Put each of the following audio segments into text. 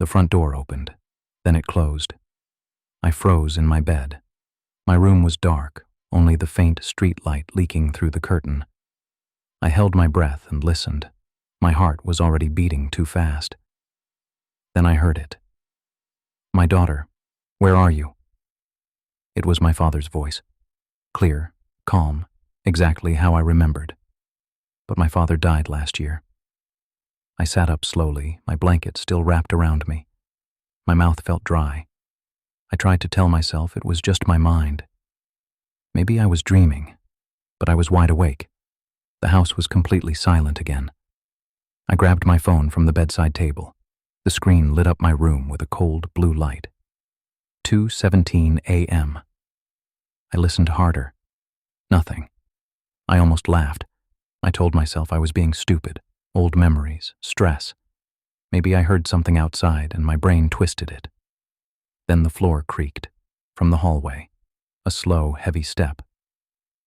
The front door opened. Then it closed. I froze in my bed. My room was dark, only the faint street light leaking through the curtain. I held my breath and listened. My heart was already beating too fast. Then I heard it. "My daughter, where are you?" It was my father's voice. Clear, calm, exactly how I remembered. But my father died last year. I sat up slowly, my blanket still wrapped around me. My mouth felt dry. I tried to tell myself it was just my mind. Maybe I was dreaming, but I was wide awake. The house was completely silent again. I grabbed my phone from the bedside table. The screen lit up my room with a cold blue light. 2:17 a.m. I listened harder. Nothing. I almost laughed. I told myself I was being stupid. Old memories, stress. Maybe I heard something outside and my brain twisted it. Then the floor creaked. From the hallway. A slow, heavy step.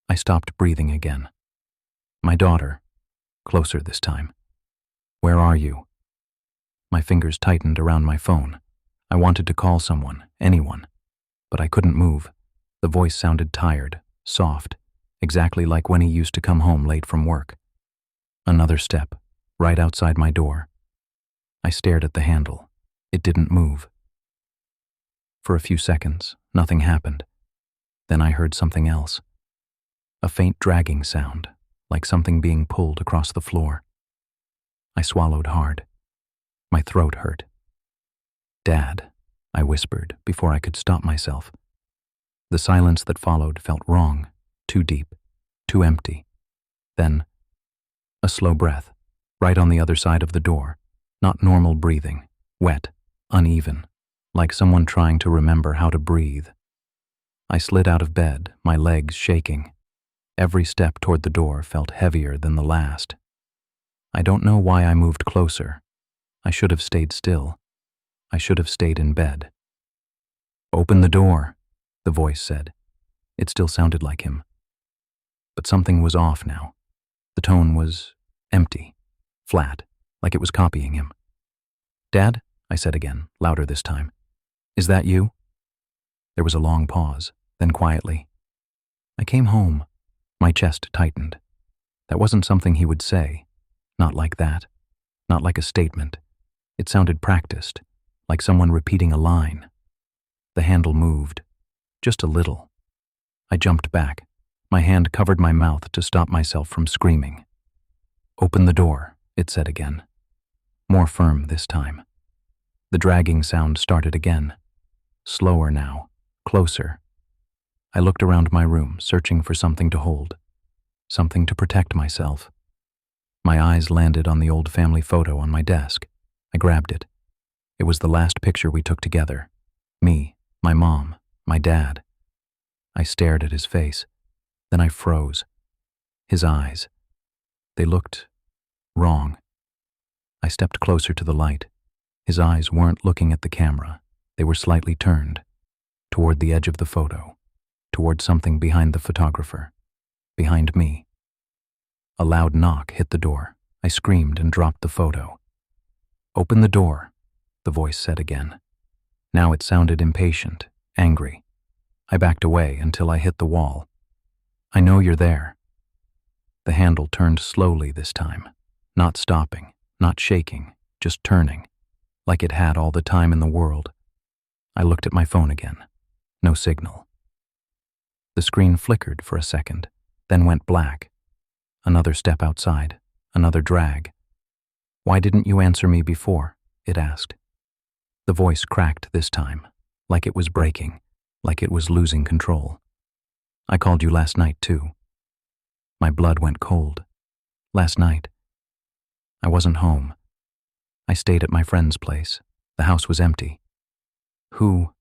I stopped breathing again. My daughter. Closer this time. "Where are you?" My fingers tightened around my phone. I wanted to call someone, anyone. But I couldn't move. The voice sounded tired, soft, exactly like when he used to come home late from work. Another step, right outside my door. I stared at the handle. It didn't move. For a few seconds, nothing happened. Then I heard something else. A faint dragging sound, like something being pulled across the floor. I swallowed hard. My throat hurt. "Dad," I whispered before I could stop myself. The silence that followed felt wrong, too deep, too empty. Then, a slow breath, right on the other side of the door, not normal breathing, wet, uneven, like someone trying to remember how to breathe. I slid out of bed, my legs shaking. Every step toward the door felt heavier than the last. I don't know why I moved closer. I should have stayed still. I should have stayed in bed. "Open the door," the voice said. It still sounded like him. But something was off now. The tone was empty, flat, like it was copying him. "Dad," I said again, louder this time. "Is that you?" There was a long pause, then quietly. "I came home." My chest tightened. That wasn't something he would say. Not like that. Not like a statement. It sounded practiced, like someone repeating a line. The handle moved. Just a little. I jumped back. My hand covered my mouth to stop myself from screaming. "Open the door," it said again. More firm this time. The dragging sound started again. Slower now. Closer. I looked around my room, searching for something to hold. Something to protect myself. My eyes landed on the old family photo on my desk. I grabbed it. It was the last picture we took together. Me, my mom, my dad. I stared at his face. Then I froze. His eyes. They looked wrong. I stepped closer to the light. His eyes weren't looking at the camera. They were slightly turned. Toward the edge of the photo. Toward something behind the photographer. Behind me. A loud knock hit the door. I screamed and dropped the photo. "Open the door," the voice said again. Now it sounded impatient, angry. I backed away until I hit the wall. "I know you're there." The handle turned slowly this time, not stopping, not shaking, just turning, like it had all the time in the world. I looked at my phone again. No signal. The screen flickered for a second, then went black. Another step outside, another drag. "Why didn't you answer me before?" it asked. The voice cracked this time, like it was breaking, like it was losing control. "I called you last night too." My blood went cold. Last night. I wasn't home. I stayed at my friend's place. The house was empty. "Who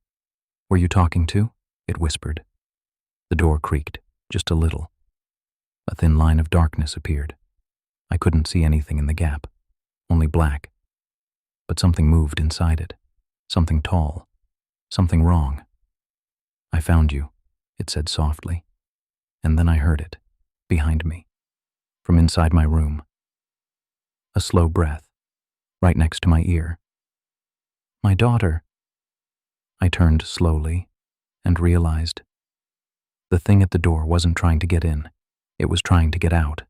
were you talking to?" it whispered. The door creaked, just a little. A thin line of darkness appeared. I couldn't see anything in the gap, only black. But something moved inside it. Something tall. Something wrong. "I found you," it said softly. And then I heard it, behind me, from inside my room. A slow breath, right next to my ear. My daughter. I turned slowly and realized the thing at the door wasn't trying to get in. It was trying to get out.